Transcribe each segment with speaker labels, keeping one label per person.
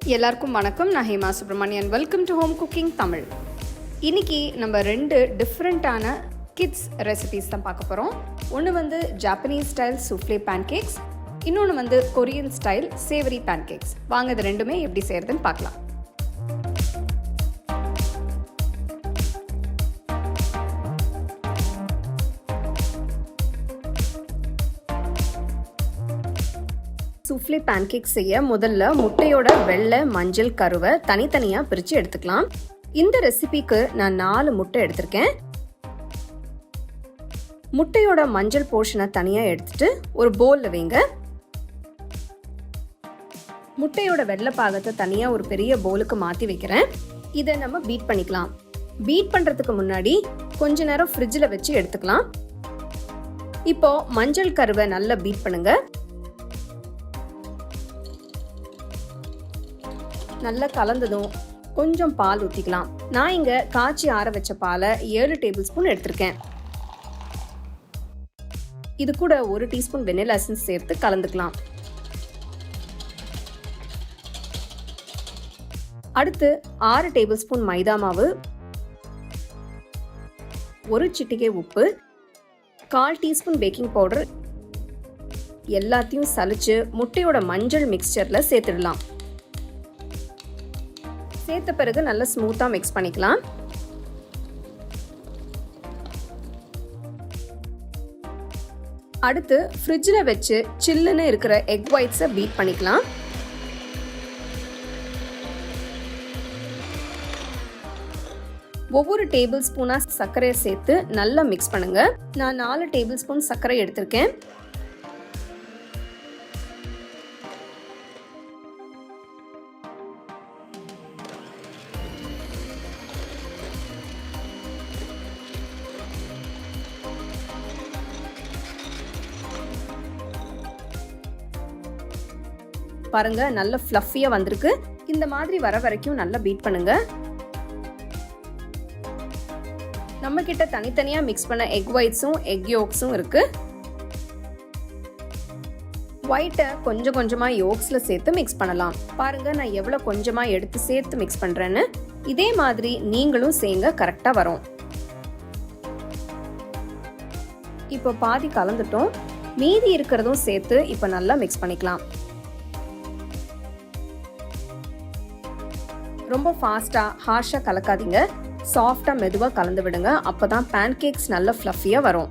Speaker 1: எல்லாருக்கும் வணக்கம். நான் Hema Subramanian. Welcome to home cooking Tamil. இன்னைக்கு நம்ம 2 டிஃப்ரெண்ட்டான கிட்ஸ் ரெசிபீஸ் தான் பார்க்க போகிறோம். ஒன்று வந்து ஜாப்பனீஸ் ஸ்டைல் சூஃப்லே பேன்கேக்ஸ், இன்னொன்று வந்து கொரியன் ஸ்டைல் சேவரி பேன்கேக்ஸ். வாங்க இது ரெண்டுமே எப்படி செய்கிறதுன்னு பார்க்கலாம். சூஃப்லே பேன்கேக் செய்ய முதல்ல முட்டையோட வெள்ளை மஞ்சள் கருவை தனித்தனியாக பிரித்து எடுத்துக்கலாம். இந்த ரெசிபிக்கு நான் 4 முட்டை எடுத்திருக்கேன். முட்டையோட மஞ்சள் போர்ஷனை தனியாக எடுத்துட்டு ஒரு பவுலில் வைங்க. முட்டையோட வெள்ளை பாகத்தை தனியாக ஒரு பெரிய பவுலுக்கு மாற்றி வைக்கிறேன். இதை நம்ம பீட் பண்ணிக்கலாம். பீட் பண்ணுறதுக்கு முன்னாடி கொஞ்ச நேரம் ஃப்ரிட்ஜில் வச்சு எடுத்துக்கலாம். இப்போ மஞ்சள் கருவை நல்லா பீட் பண்ணுங்க. நல்லா கலந்ததும் கொஞ்சம் பால் ஊற்றிக்கலாம். நான் இங்கே காய்ச்சி ஆற வச்ச பாலை 7 டேபிள் ஸ்பூன் எடுத்திருக்கேன். இது கூட 1 டீஸ்பூன் வெனிலா எசன்ஸ் சேர்த்து கலந்துக்கலாம். அடுத்து 6 டேபிள் ஸ்பூன் மைதா மாவு, 1 சிட்டிகை உப்பு, 1/4 டீஸ்பூன் பேக்கிங் பவுடர் எல்லாத்தையும் சலிச்சு முட்டையோட மஞ்சள் மிக்சரில் சேர்த்துடலாம். சேர்த்த பிறகு நல்லா ஸ்மூத்தாக மிக்ஸ் பண்ணிக்கலாம். அடுத்து ஃப்ரிட்ஜில் வச்சு சில்லுன்னு இருக்கிற எக் ஒயிட்ஸை பீட் பண்ணிக்கலாம். ஒவ்வொரு டேபிள் ஸ்பூனாக சர்க்கரையை சேர்த்து நல்லா மிக்ஸ் பண்ணுங்க. நான் 4 டேபிள் ஸ்பூன் சர்க்கரை எடுத்திருக்கேன். பாருங்க, நல்ல ஃப்ளஃபியா வந்திருக்கு. இந்த மாதிரி வர வரைக்கும் நல்லா பீட் பண்ணுங்க. நம்ம கிட்ட தனித்தனியா மிக்ஸ் பண்ண எக் ஒயிட்ஸும் எக் யோக்ஸும் இருக்கு. ஒயிட்டை கொஞ்சம் கொஞ்சமா யோக்ஸ்ல சேர்த்து மிக்ஸ் பண்ணலாம். பாருங்க, நான் எவ்வளவு கொஞ்சமா எடுத்து சேர்த்து மிக்ஸ் பண்றேன்னு. இதே மாதிரி நீங்களும் செய்யுங்க, கரெக்டா வரும். இப்போ பாதி கலந்துட்டோம். மீதி இருக்கிறதும் சேர்த்து இப்போ நல்லா மிக்ஸ் பண்ணிக்கலாம். ரொம்ப ஃபாஸ்ட்டாக ஹார்ஷாக கலக்காதீங்க. சாஃப்டாக மெதுவாக கலந்து விடுங்க. அப்போ தான் பேன்கேக்ஸ் நல்ல ஃப்ளஃபியாக வரும்.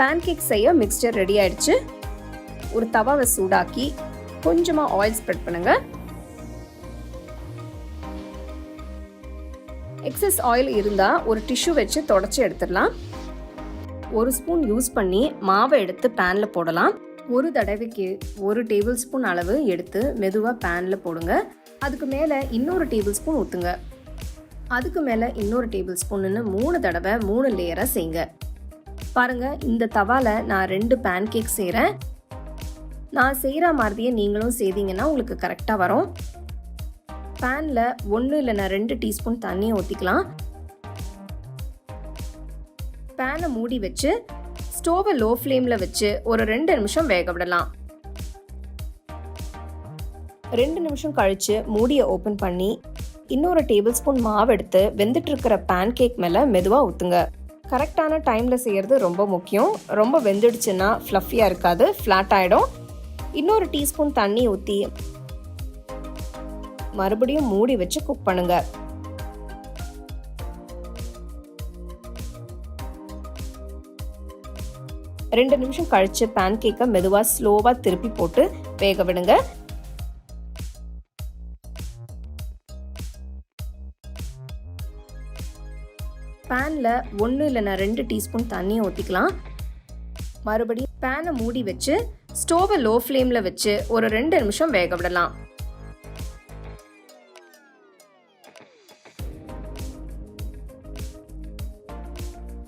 Speaker 1: பேன்கேக் செய்ய மிக்ஸ்சர் ரெடி ஆயிடுச்சு. ஒரு தவாவை சூடாக்கி கொஞ்சமா ஆயில் ஸ்ப்ரெட் பண்ணுங்க. எக்ஸஸ் ஆயில் இருந்தா ஒரு டிஷ்யூ வச்சு தொடச்சி எடுத்துடலாம். 1 ஸ்பூன் யூஸ் பண்ணி மாவை எடுத்து பேன்ல போடலாம். ஒரு தடவைக்கு 1 டேபிள் ஸ்பூன் அளவு எடுத்து மெதுவா பேன்ல போடுங்க. அதுக்கு மேல இன்னொரு டேபிள் ஸ்பூன் ஊத்துங்க. அதுக்கு மேல இன்னொரு டேபிள் ஸ்பூன்னு 3 தடவை 3 லேயரா செய்யுங்க. பாருங்க, இந்த தவால நான் 2 பேன்கேக் செய்றேன். நான் செய்கிற மாதிரியே நீங்களும் செய்தீங்கன்னா உங்களுக்கு கரெக்டாக வரும். பேனில் 1 இல்லைன்னா 2 டீஸ்பூன் தண்ணியை ஊற்றிக்கலாம். பேனை மூடி வச்சு ஸ்டோவை லோ ஃப்ளேமில் வச்சு ஒரு 2 நிமிஷம் வேக விடலாம். 2 நிமிஷம் கழித்து மூடியை ஓப்பன் பண்ணி இன்னொரு டேபிள் ஸ்பூன் மாவு எடுத்து வெந்துட்டு இருக்கிற பேன்கேக் மேலே மெதுவாக ஊற்றுங்க. கரெக்டான டைமில் செய்கிறது ரொம்ப முக்கியம். ரொம்ப வெந்துடுச்சுன்னா ஃப்ளஃபியாக இருக்காது, ஃப்ளாட் ஆகிடும். இன்னொரு டீஸ்பூன் தண்ணி ஊற்றி மறுபடியும் மூடி வச்சு குக் பண்ணுங்க. ரெண்டு நிமிஷம் கழிச்சு பேன்கேக்கை மெதுவா ஸ்லோவா திருப்பி போட்டு வேக விடுங்க. பேன்ல 1 இல்லைன்னா 2 டீஸ்பூன் தண்ணியை ஊற்றிக்கலாம். மறுபடியும் பேனை மூடி வச்சு ஸ்டோவை லோ ஃப்ளேமில் வச்சு ஒரு 2 நிமிஷம் வேக விடலாம்.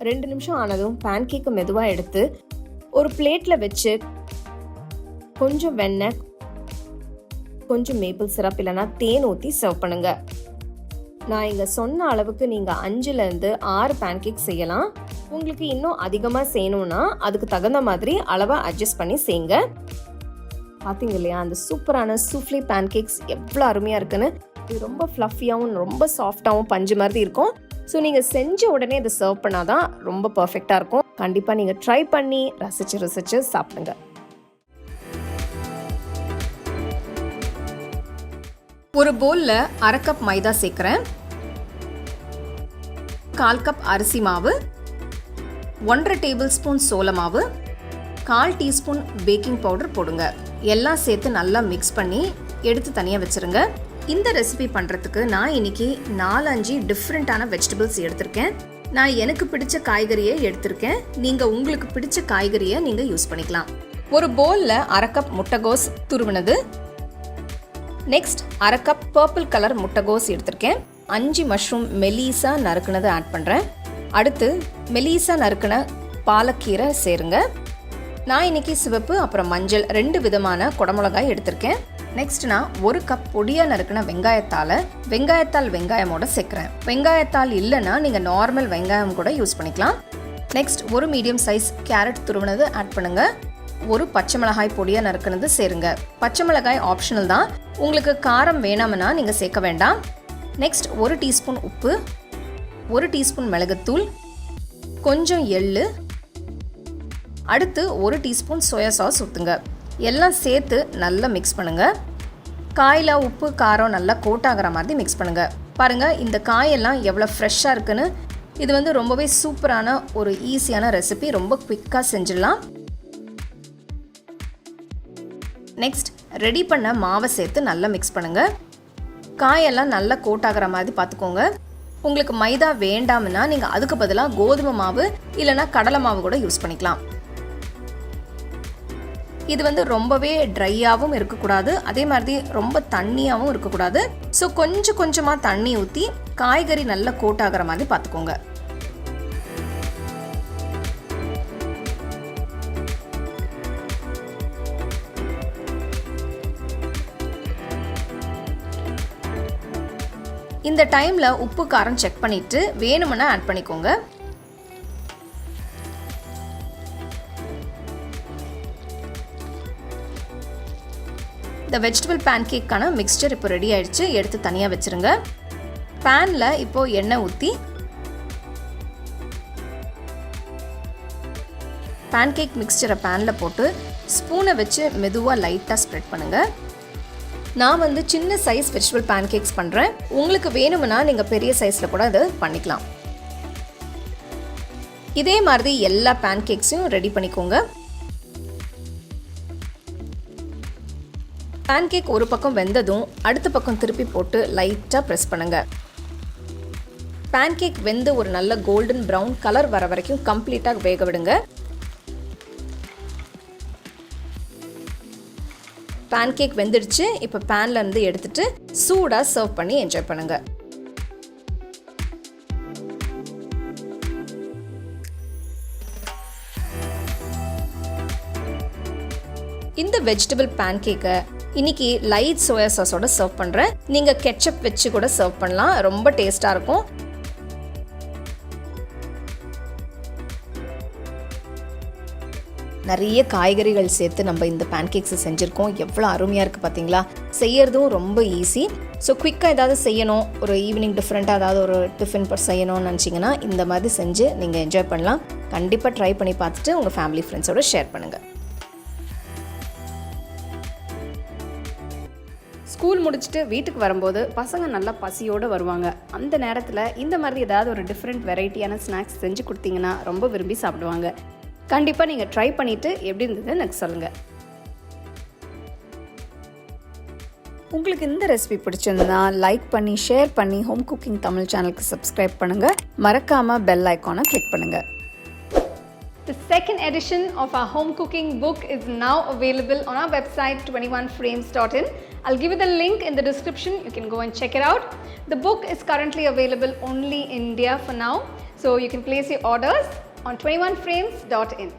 Speaker 1: ரெண்டு நிமிஷம் ஆனதும் பேன்கேக்கை மெதுவாக எடுத்து ஒரு பிளேட்டில் வச்சு கொஞ்சம் வெண்ணெய், கொஞ்சம் மேப்பிள் சிரப் இல்லைனா தேன் ஊற்றி சர்வ் பண்ணுங்கள். நான் இங்கே சொன்ன அளவுக்கு நீங்கள் 5லேருந்து 6 பேன்கேக் செய்யலாம். உங்களுக்கு இன்னும் அதிகமாக செய்யணும்னா அதுக்கு தகுந்த மாதிரி அளவை அட்ஜஸ்ட் பண்ணி செய்யுங்க. பார்த்தீங்க இல்லையா, அந்த சூப்பரான சூஃப்லே பேன்கேக்ஸ் எவ்வளோ அருமையாக இருக்குன்னு. இது ரொம்ப ஃப்ளஃபியாகவும் ரொம்ப சாஃப்டாகவும் பஞ்சு மாதிரி இருக்கும். ஸோ நீங்கள் செஞ்ச உடனே இதை சர்வ் பண்ணாதான் ரொம்ப பர்ஃபெக்டாக இருக்கும். கண்டிப்பாக நீங்கள் ட்ரை பண்ணி ரசித்து சாப்பிடுங்க. ஒரு பவுலில் 1/2 கப் மைதா சேர்க்குறேன், 1/4 கப் அரிசி மாவு, 1/2 டேபிள் ஸ்பூன் சோள மாவு, 1/4 டீஸ்பூன் பேக்கிங் பவுடர் போடுங்க. எல்லாம் சேர்த்து நல்லா மிக்ஸ் பண்ணி எடுத்து தனியாக வச்சுருங்க. இந்த ரெசிபி பண்ணுறதுக்கு நான் இன்னைக்கு 4-5 டிஃப்ரெண்ட்டான வெஜிடபிள்ஸ் எடுத்திருக்கேன். நான் எனக்கு பிடிச்ச காய்கறியை எடுத்திருக்கேன். நீங்கள் உங்களுக்கு பிடிச்ச காய்கறியை நீங்கள் யூஸ் பண்ணிக்கலாம். ஒரு பவுலில் 1/2 கப் முட்டைகோஸ் துருவினது, நெக்ஸ்ட் 1/2 கப் பர்பிள் கலர் முட்டைகோஸ் எடுத்திருக்கேன். 5 மஷ்ரூம் மெலிசா நறுக்குனது ஆட் பண்ணுறேன். அடுத்து மெலிசா நறுக்குன பாலக்கீரை சேருங்க. நான் இன்னைக்கு சிவப்பு அப்புறம் மஞ்சள் 2 விதமான குடமிளகாய் எடுத்திருக்கேன். நெக்ஸ்ட் நான் 1 கப் பொடியாக நறுக்குன வெங்காயத்தால் வெங்காயமோட சேர்க்குறேன். வெங்காயத்தால் இல்லைன்னா நீங்கள் நார்மல் வெங்காயம் கூட யூஸ் பண்ணிக்கலாம். நெக்ஸ்ட் ஒரு மீடியம் சைஸ் கேரட் துருவினது ஆட் பண்ணுங்க. ஒரு பச்சை மிளகாய் பொடியாக நறுக்குனது சேருங்க. பச்சை மிளகாய் ஆப்ஷனல் தான், உங்களுக்கு காரம் வேணாம்னா நீங்கள் சேர்க்க வேண்டாம். நெக்ஸ்ட் 1 டீஸ்பூன் உப்பு, 1 டீஸ்பூன் மிளகுத்தூள், கொஞ்சம் எள்ளு, அடுத்து 1 டீஸ்பூன் சோயா சாஸ் ஊற்றுங்க. எல்லாம் சேர்த்து நல்லா மிக்ஸ் பண்ணுங்கள். காயில் உப்பு காரம் நல்லா கோட் ஆகிற மாதிரி மிக்ஸ் பண்ணுங்கள். பாருங்கள் இந்த காயெல்லாம் எவ்வளோ ஃப்ரெஷ்ஷாக இருக்குன்னு. இது ரொம்பவே சூப்பரான ஒரு ஈஸியான ரெசிபி, ரொம்ப குவிக்காக செஞ்சிடலாம். நெக்ஸ்ட் ரெடி பண்ண மாவை சேர்த்து நல்லா மிக்ஸ் பண்ணுங்கள். காயெல்லாம் நல்லா கோட் ஆகிற மாதிரி பார்த்துக்கோங்க. உங்களுக்கு மைதா வேண்டாம்னா நீங்கள் அதுக்கு பதிலாக கோதுமை மாவு இல்லைனா கடலை மாவு கூட யூஸ் பண்ணிக்கலாம். இது ரொம்பவே ட்ரையாகவும் இருக்கக்கூடாது, அதே மாதிரி ரொம்ப தண்ணியாகவும் இருக்கக்கூடாது. ஸோ கொஞ்சம் கொஞ்சமாக தண்ணி ஊற்றி காய்கறி நல்லா கோட் ஆகிற மாதிரி பார்த்துக்கோங்க. இந்த டைமில் உப்பு காரம் செக் பண்ணிவிட்டு வேணும்னா ஆட் பண்ணிக்கோங்க. இந்த வெஜிடபிள் பேன்கேக்கான மிக்ஸ்சர் இப்போ ரெடி ஆயிடுச்சு. எடுத்து தனியாக வச்சுருங்க. பேனில் இப்போது எண்ணெய் ஊற்றி பேன்கேக் மிக்ஸ்சரை பேனில் போட்டு ஸ்பூனை வச்சு மெதுவாக லைட்டாக ஸ்ப்ரெட் பண்ணுங்கள். நான் சின்ன சைஸ் வெஜிடபிள் பேன்கேக்ஸ் பண்ணுறேன். உங்களுக்கு வேணும்னா நீங்கள் பெரிய சைஸில் கூட அதை பண்ணிக்கலாம். இதே மாதிரி எல்லா பேன்கேக்ஸையும் ரெடி பண்ணிக்கோங்க. பேன்கேக் ஒரு பக்கம் வெந்ததும் அடுத்த பக்கம் திருப்பி போட்டு லைட்டாக ப்ரெஸ் பண்ணுங்கள். பேன்கேக் வெந்து ஒரு நல்ல கோல்டன் ப்ரௌன் கலர் வர வரைக்கும் கம்ப்ளீட்டாக வேக விடுங்க. பேன்கேக் வெந்துடுச்சு. இப்போ பேன்ல இருந்து எடுத்துட்டு சூடாக சர்வ் பண்ணி என்ஜாய் பண்ணுங்க. இந்த வெஜிடபிள் பேன்கேக்கை இன்னைக்கு லைட் சோயா சாஸோட சர்வ் பண்ணுறேன். நீங்கள் கெட்சப் வச்சு கூட சர்வ் பண்ணலாம், ரொம்ப டேஸ்டாக இருக்கும். நிறைய காய்கறிகள் சேர்த்து நம்ம இந்த பேன்கேக்ஸை செஞ்சுருக்கோம். எவ்வளோ அருமையாக இருக்குது பார்த்தீங்களா? செய்யறதும் ரொம்ப ஈஸி. ஸோ குயிக்காக ஏதாவது செய்யணும், ஒரு ஈவினிங் டிஃப்ரெண்ட்டாக ஏதாவது ஒரு டிஃபன் செய்யணும்னு நினச்சிங்கன்னா இந்த மாதிரி செஞ்சு நீங்கள் என்ஜாய் பண்ணலாம். கண்டிப்பாக ட்ரை பண்ணி பார்த்துட்டு உங்கள் ஃபேமிலி ஃப்ரெண்ட்ஸோட ஷேர் பண்ணுங்கள். ஸ்கூல் முடிச்சுட்டு வீட்டுக்கு வரும்போது பசங்க நல்லா பசியோடு வருவாங்க. அந்த நேரத்தில் இந்த மாதிரி ஏதாவது ஒரு டிஃப்ரெண்ட் வெரைட்டியான ஸ்நாக்ஸ் செஞ்சு கொடுத்தீங்கன்னா ரொம்ப விரும்பி சாப்பிடுவாங்க. கண்டிப்பாக நீங்கள் ட்ரை பண்ணிவிட்டு எப்படி இருந்தது எனக்கு சொல்லுங்கள். உங்களுக்கு இந்த ரெசிபி பிடிச்சிருந்தா லைக் பண்ணி ஷேர் பண்ணி ஹோம் குக்கிங் தமிழ் சேனலுக்கு சப்ஸ்கிரைப் பண்ணுங்கள். மறக்காமல் பெல் ஐக்கானை கிளிக் பண்ணுங்கள்.
Speaker 2: The second edition of our home cooking book is now available on our website 21frames.in. I'll give you the link in the description. You can go and check it out. The book is currently available only in India for now, so you can place your orders on 21frames.in.